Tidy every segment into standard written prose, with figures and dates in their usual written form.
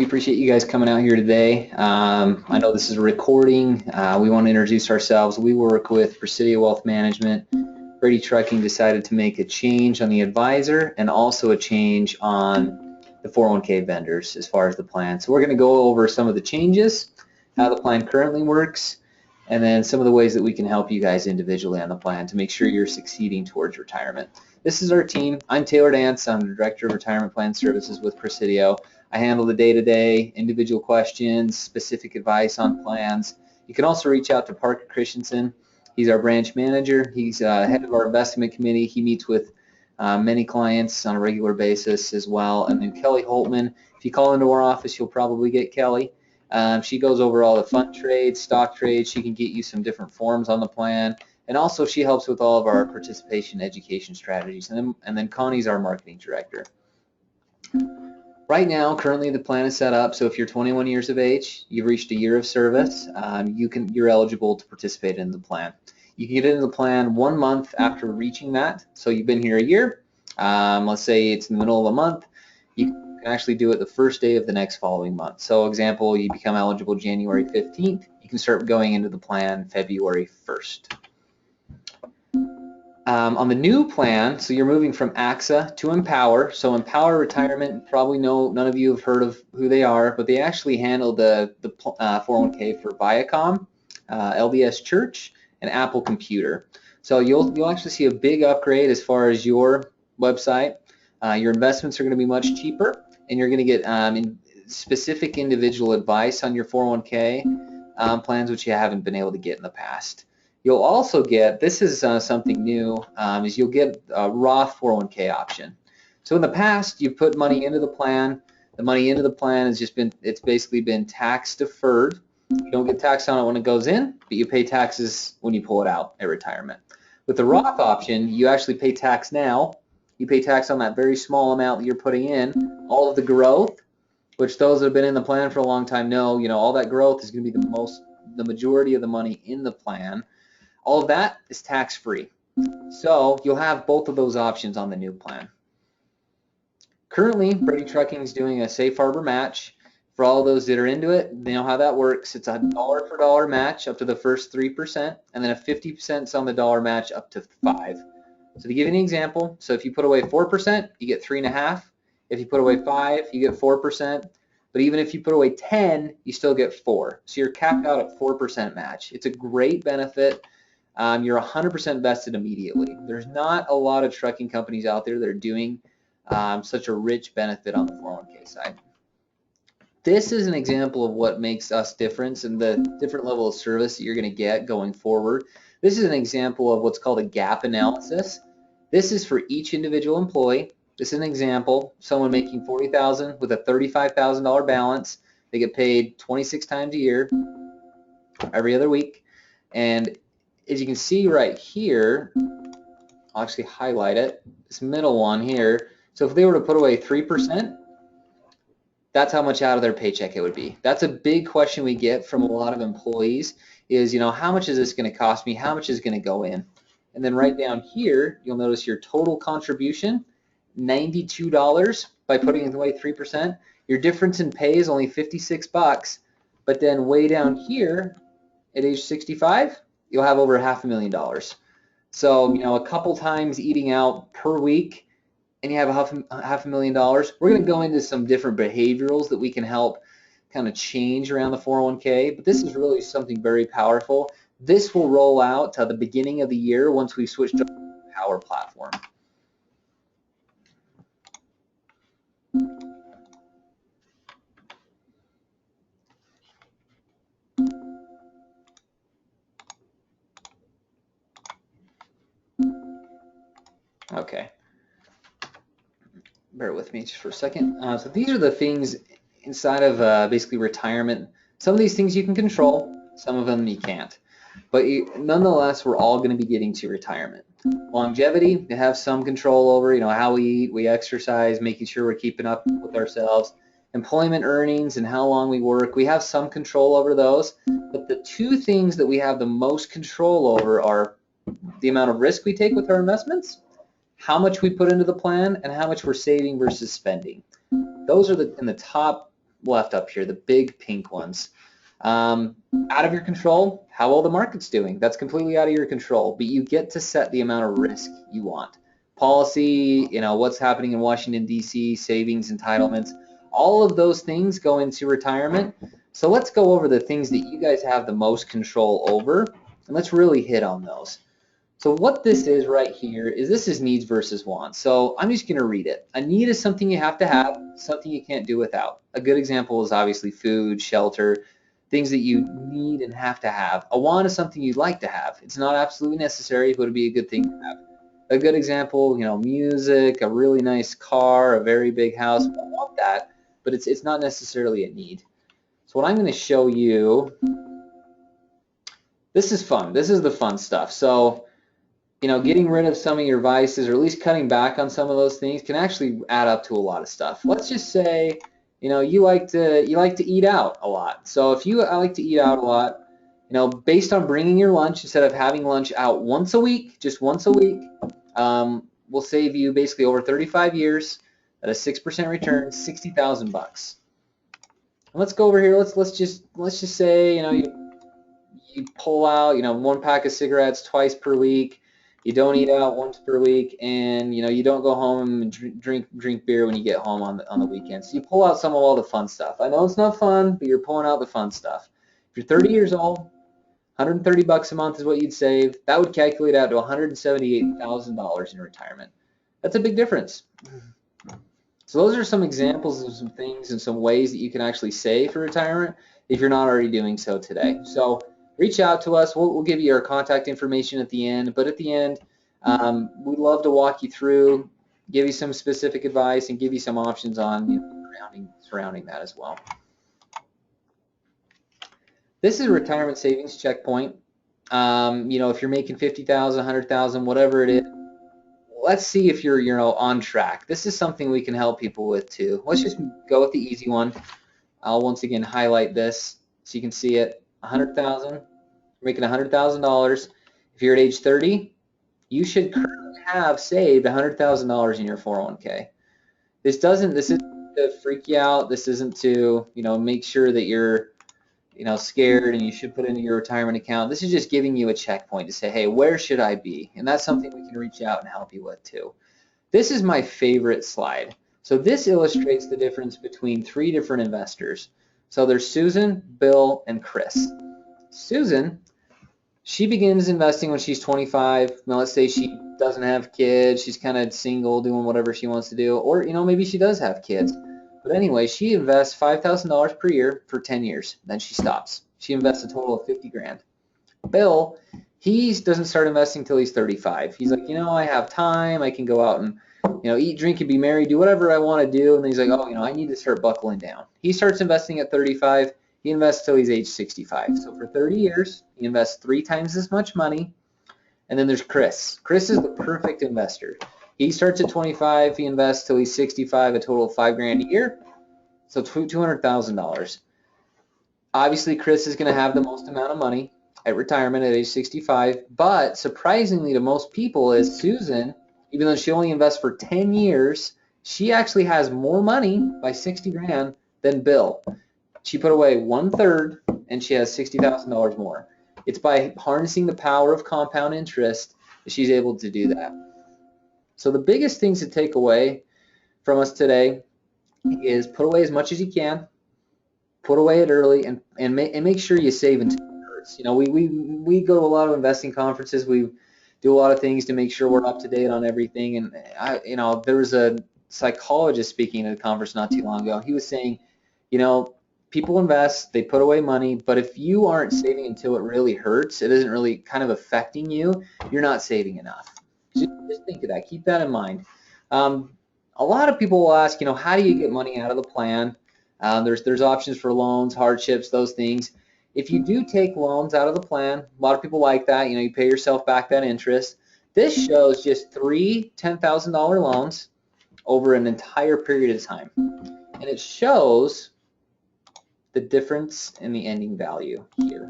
We appreciate you guys coming out here today. I know this is a recording. We want to introduce ourselves. We work with Presidio Wealth Management. Brady Trucking decided to make a change on the advisor and also a change on the 401k vendors as far as the plan. So we're going to go over some of the changes, how the plan currently works, and then some of the ways that we can help you guys individually on the plan to make sure you're succeeding towards retirement. This is our team. I'm Taylor Dance. I'm the Director of Retirement Plan Services with Presidio. I handle the day-to-day, individual questions, specific advice on plans. You can also reach out to Parker Christensen. He's our branch manager. He's head of our investment committee. He meets with many clients on a regular basis as well. And then Kelly Holtman. If you call into our office, you'll probably get Kelly. She goes over all the fund trades, stock trades. She can get you some different forms on the plan. And also she helps with all of our participation education strategies. And then Connie's our marketing director. Right now, currently the plan is set up so if you're 21 years of age, you've reached a year of service, you're eligible to participate in the plan. You can get into the plan 1 month after reaching that. So you've been here a year. Let's say it's in the middle of a month. You can actually do it the first day of the next following month. So example, you become eligible January 15th. You can start going into the plan February 1st. On the new plan, so you're moving from AXA to Empower. So Empower Retirement, probably none of you have heard of who they are, but they actually handle the 401k for Viacom, LDS Church, and Apple Computer. So you'll actually see a big upgrade as far as your website. Your investments are going to be much cheaper, and you're going to get specific individual advice on your 401k plans, which you haven't been able to get in the past. You'll also get, this is something new, is you'll get a Roth 401k option. So in the past, you put money into the plan. The money into the plan has it's basically been tax deferred. You don't get taxed on it when it goes in, but you pay taxes when you pull it out at retirement. With the Roth option, you actually pay tax now. You pay tax on that very small amount that you're putting in. All of the growth, which those that have been in the plan for a long time know, all that growth is going to be the majority of the money in the plan. All of that is tax-free. So you'll have both of those options on the new plan. Currently, Brady Trucking is doing a safe harbor match. For all those that are into it, they know how that works. It's a dollar for dollar match up to the first 3%, and then a 50% on the dollar match up to 5%. So to give you an example, so if you put away 4%, you get 3.5%. If you put away 5%, you get 4%. But even if you put away 10%, you still get 4%. So you're capped out at 4% match. It's a great benefit. You're 100% vested immediately. There's not a lot of trucking companies out there that are doing such a rich benefit on the 401k side. This is an example of what makes us different and the different level of service that you're going to get going forward. This is an example of what's called a gap analysis. This is for each individual employee. This is an example, someone making $40,000 with a $35,000 balance. They get paid 26 times a year, every other week. And as you can see right here, I'll actually highlight it, this middle one here. So if they were to put away 3%, that's how much out of their paycheck it would be. That's a big question we get from a lot of employees is, how much is this going to cost me? How much is going to go in? And then right down here, you'll notice your total contribution, $92 by putting away 3%. Your difference in pay is only $56, but then way down here at age 65, you'll have over $500,000. So, a couple times eating out per week, and you have $500,000. We're going to go into some different behaviorals that we can help kind of change around the 401k, but this is really something very powerful. This will roll out to the beginning of the year once we switch to the Power platform. Okay. Bear with me just for a second. So these are the things inside of basically retirement. Some of these things you can control, some of them you can't. But nonetheless, we're all going to be getting to retirement. Longevity, you have some control over, how we eat, we exercise, making sure we're keeping up with ourselves. Employment earnings and how long we work, we have some control over those. But the two things that we have the most control over are the amount of risk we take with our investments, how much we put into the plan, and how much we're saving versus spending. Those are in the top left up here, the big pink ones. Out of your control, how well the market's doing. That's completely out of your control, but you get to set the amount of risk you want. Policy, what's happening in Washington, D.C., savings, entitlements, all of those things go into retirement. So let's go over the things that you guys have the most control over, and let's really hit on those. So what this is right here is this is needs versus wants. So I'm just going to read it. A need is something you have to have, something you can't do without. A good example is obviously food, shelter, things that you need and have to have. A want is something you'd like to have. It's not absolutely necessary, but it'd be a good thing to have. A good example, music, a really nice car, a very big house. I want that, but it's not necessarily a need. So what I'm going to show you, this is fun. This is the fun stuff. So getting rid of some of your vices, or at least cutting back on some of those things, can actually add up to a lot of stuff. Let's just say, you like to eat out a lot. So if I like to eat out a lot, based on bringing your lunch, instead of having lunch out once a week, just once a week, will save you basically over 35 years at a 6% return, $60,000. Let's go over here. Let's just say, you pull out, 1 pack of cigarettes twice per week. You don't eat out once per week, and you don't go home and drink beer when you get home on the weekends. So you pull out some of all the fun stuff. I know it's not fun, but you're pulling out the fun stuff. If you're 30 years old, $130 a month is what you'd save. That would calculate out to $178,000 in retirement. That's a big difference. So those are some examples of some things and some ways that you can actually save for retirement if you're not already doing so today. So reach out to us. We'll give you our contact information at the end. But at the end, we'd love to walk you through, give you some specific advice, and give you some options on surrounding that as well. This is a retirement savings checkpoint. If you're making 50,000, 100,000, whatever it is, let's see if you're on track. This is something we can help people with too. Let's just go with the easy one. I'll once again highlight this so you can see it. 100,000. You're making $100,000. If you're at age 30, you should currently have saved $100,000 in your 401k. This isn't to freak you out. This isn't to make sure that you're scared and you should put into your retirement account. This is just giving you a checkpoint to say, hey, where should I be? And that's something we can reach out and help you with too. This is my favorite slide. So this illustrates the difference between 3 different investors. So there's Susan, Bill, and Chris. Susan, she begins investing when she's 25. Now let's say she doesn't have kids. She's kind of single, doing whatever she wants to do. Or, maybe she does have kids. But anyway, she invests $5,000 per year for 10 years. Then she stops. She invests a total of 50 grand. Bill, he doesn't start investing until he's 35. He's like, I have time. I can go out and, eat, drink, and be merry, do whatever I want to do. And then he's like, I need to start buckling down. He starts investing at 35. He invests till he's age 65. So for 30 years, he invests 3 times as much money. And then there's Chris. Chris is the perfect investor. He starts at 25, he invests till he's 65, a total of $5 grand a year, so $200,000. Obviously, Chris is going to have the most amount of money at retirement at age 65, but surprisingly to most people is Susan, even though she only invests for 10 years, she actually has more money by 60 grand than Bill. She put away 1/3, and she has $60,000 more. It's by harnessing the power of compound interest that she's able to do that. So the biggest things to take away from us today is put away as much as you can, put away it early, and make sure you save until it hurts. We go to a lot of investing conferences. We do a lot of things to make sure we're up to date on everything. And there was a psychologist speaking at a conference not too long ago. He was saying, people invest, they put away money, but if you aren't saving until it really hurts, it isn't really kind of affecting you, you're not saving enough. Just think of that. Keep that in mind. A lot of people will ask, how do you get money out of the plan? There's options for loans, hardships, those things. If you do take loans out of the plan, a lot of people like that. You pay yourself back that interest. This shows just 3 $10,000 loans over an entire period of time. And it shows the difference in the ending value here.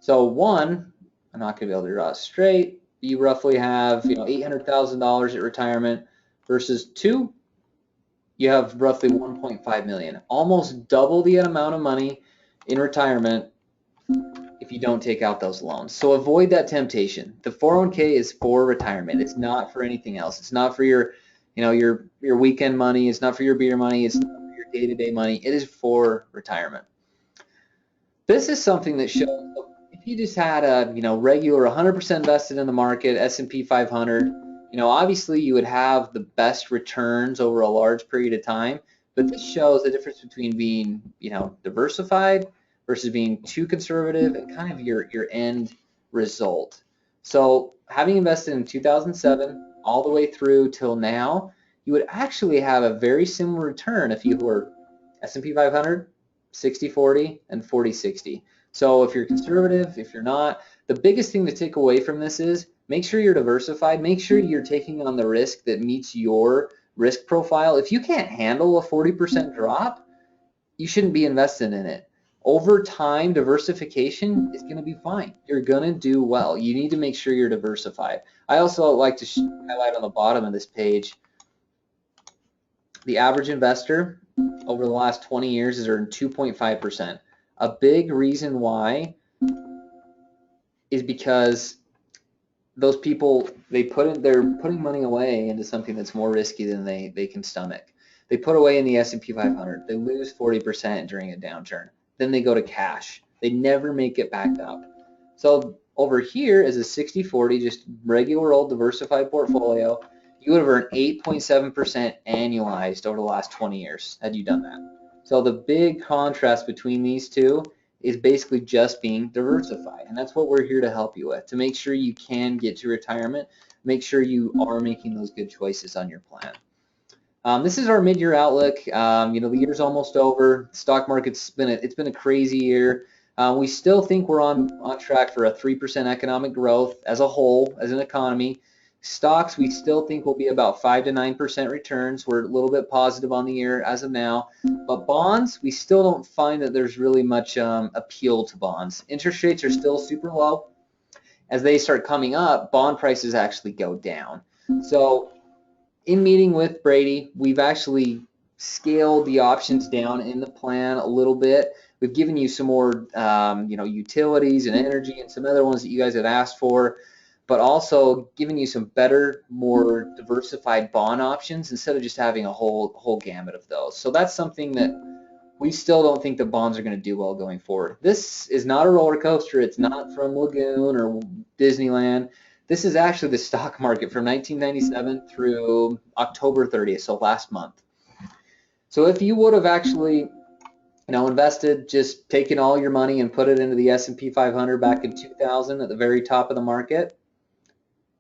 So 1, I'm not going to be able to draw it straight. You roughly have $800,000 at retirement versus 2, you have roughly 1.5 million, almost double the amount of money in retirement if you don't take out those loans. So avoid that temptation. The 401k is for retirement. It's not for anything else. It's not for your, your weekend money. It's not for your beer money. It's not for your day-to-day money. It is for retirement. This is something that shows if you just had a, regular 100% invested in the market, S&P 500, obviously you would have the best returns over a large period of time, but this shows the difference between being, diversified versus being too conservative and kind of your end result. So having invested in 2007 all the way through till now, you would actually have a very similar return if you were S&P 500, 60-40, and 40-60. So if you're conservative, if you're not, the biggest thing to take away from this is make sure you're diversified. Make sure you're taking on the risk that meets your risk profile. If you can't handle a 40% drop, you shouldn't be invested in it. Over time, diversification is going to be fine. You're going to do well. You need to make sure you're diversified. I also like to highlight on the bottom of this page, the average investor over the last 20 years has earned 2.5%. A big reason why is because those people, they're putting money away into something that's more risky than they can stomach. They put away in the S&P 500. They lose 40% during a downturn. Then they go to cash. They never make it back up. So over here is a 60-40, just regular old diversified portfolio. You would have earned 8.7% annualized over the last 20 years had you done that. So the big contrast between these two is basically just being diversified. And that's what we're here to help you with, to make sure you can get to retirement, make sure you are making those good choices on your plan. This is our mid-year outlook. The year's almost over. The stock market's been a crazy year. We still think we're on track for a 3% economic growth as a whole, as an economy. Stocks, we still think will be about 5 to 9% returns. We're a little bit positive on the year as of now. But bonds, we still don't find that there's really much appeal to bonds. Interest rates are still super low. As they start coming up, bond prices actually go down. So in meeting with Brady, we've actually scaled the options down in the plan a little bit. We've given you some more, utilities and energy and some other ones that you guys have asked for, but also giving you some better, more diversified bond options instead of just having a whole gamut of those. So that's something that we still don't think the bonds are going to do well going forward. This is not a roller coaster. It's not from Lagoon or Disneyland. This is actually the stock market from 1997 through October 30th, so last month. So if you would have actually, invested, just taken all your money and put it into the S&P 500 back in 2000 at the very top of the market,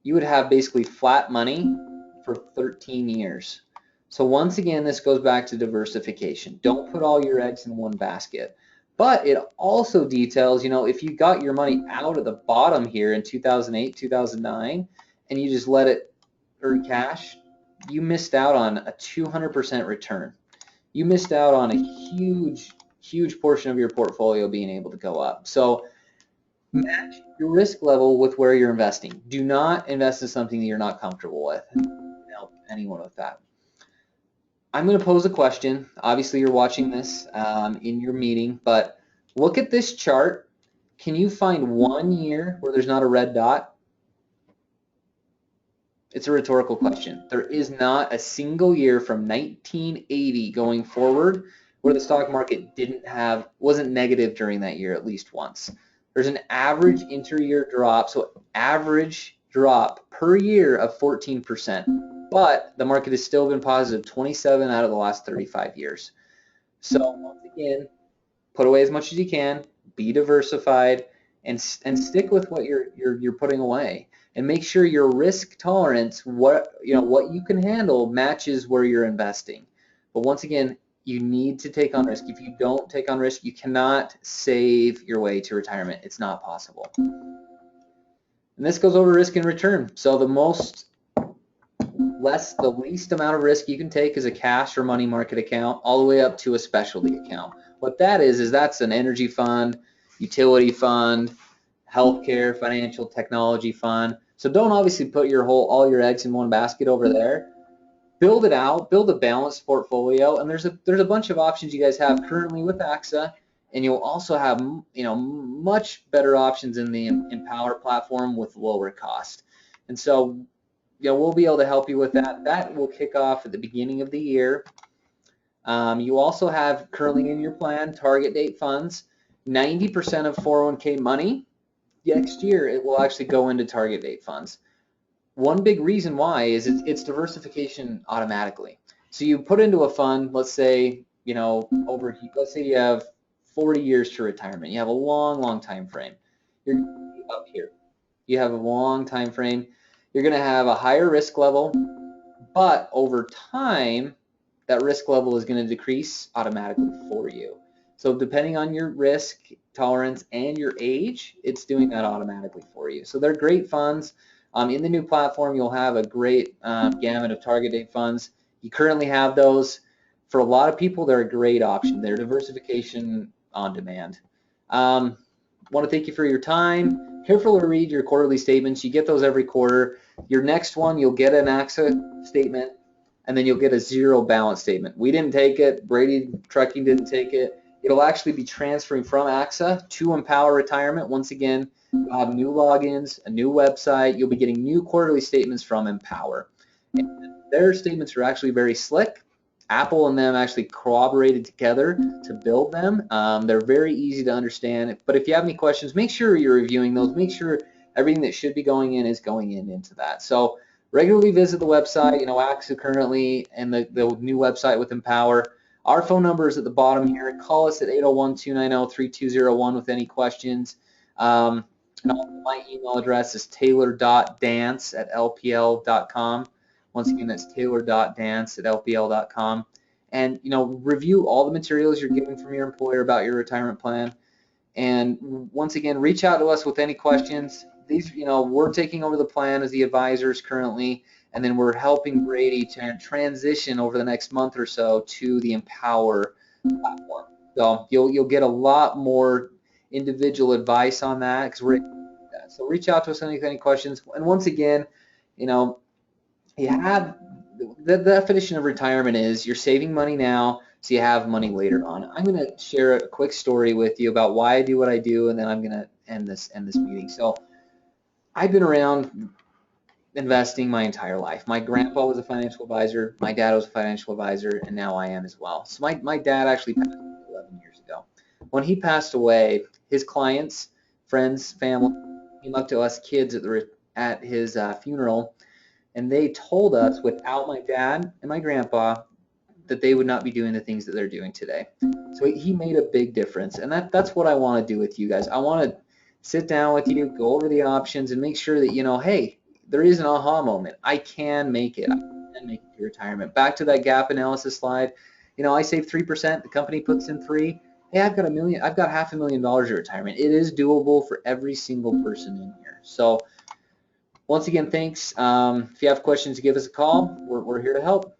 you would have basically flat money for 13 years. So once again, this goes back to diversification. Don't put all your eggs in one basket. But it also details, if you got your money out at the bottom here in 2008, 2009, and you just let it earn cash, you missed out on a 200% return. You missed out on a huge portion of your portfolio being able to go up. So match your risk level with where you're investing. Do not invest in something that you're not comfortable with. Help anyone with that. I'm going to pose a question. Obviously, you're watching this in your meeting, but look at this chart. Can you find one year where there's not a red dot? It's a rhetorical question. There is not a single year from 1980 going forward where the stock market wasn't negative during that year at least once. There's an average inter-year drop, so average drop per year of 14%. But the market has still been positive 27 out of the last 35 years. So once again, put away as much as you can, be diversified, and stick with what you're putting away, and make sure your risk tolerance, what you can handle, matches where you're investing. But once again, you need to take on risk. If you don't take on risk, you cannot save your way to retirement. It's not possible. And this goes over risk and return. So the least amount of risk you can take is a cash or money market account, all the way up to a specialty account. What that is that's an energy fund, utility fund, healthcare, financial technology fund. So don't obviously put all your eggs in one basket over there. build it out, build a balanced portfolio, and there's a bunch of options you guys have currently with AXA, and you'll also have much better options in the Empower platform with lower cost. And so we'll be able to help you with that. That will kick off at the beginning of the year. You also have currently in your plan target date funds. 90% of 401k money next year, it will actually go into target date funds. One big reason why is it's diversification automatically. So you put into a fund, let's say, let's say you have 40 years to retirement. You have a long time frame. You're up here. You have a long time frame. You're going to have a higher risk level, but over time, that risk level is going to decrease automatically for you. So depending on your risk tolerance and your age, it's doing that automatically for you. So they're great funds. In the new platform, you'll have a great gamut of target date funds. You currently have those. For a lot of people, they're a great option. They're diversification on demand. Want to thank you for your time. Careful to read your quarterly statements. You get those every quarter. Your next one, you'll get an AXA statement, and then you'll get a zero balance statement. We didn't take it. Brady Trucking didn't take it. It'll actually be transferring from AXA to Empower Retirement. Once again, you'll have new logins, a new website. You'll be getting new quarterly statements from Empower. And their statements are actually very slick. Apple and them actually collaborated together to build them. They're very easy to understand. But if you have any questions, make sure you're reviewing those. Make sure everything that should be going in is going into that. So regularly visit the website, AXA currently, and the new website with Empower. Our phone number is at the bottom here. Call us at 801-290-3201 with any questions. And my email address is taylor.dance@lpl.com. Once again, that's taylor.dance@lpl.com. And, review all the materials you're getting from your employer about your retirement plan. And once again, reach out to us with any questions. These, we're taking over the plan as the advisors currently, and then we're helping Brady to transition over the next month or so to the Empower platform. So you'll get a lot more individual advice on that because we're that. So reach out to us with any questions. And once again, you have the definition of retirement is you're saving money now so you have money later on. I'm going to share a quick story with you about why I do what I do, and then I'm going to end this meeting. So I've been around investing my entire life. My grandpa was a financial advisor, my dad was a financial advisor, and now I am as well. So my dad actually passed away 11 years ago. When he passed away, his clients, friends, family came up to us kids at his funeral, and they told us without my dad and my grandpa that they would not be doing the things that they're doing today. So he made a big difference, and that's what I want to do with you guys. I want to sit down with you, go over the options, and make sure that hey, there is an aha moment. I can make it. I can make it to retirement. Back to that gap analysis slide. I save 3%. The company puts in 3%. Hey, I've got $500,000 in retirement. It is doable for every single person in here. So once again, thanks. If you have questions, give us a call. We're here to help.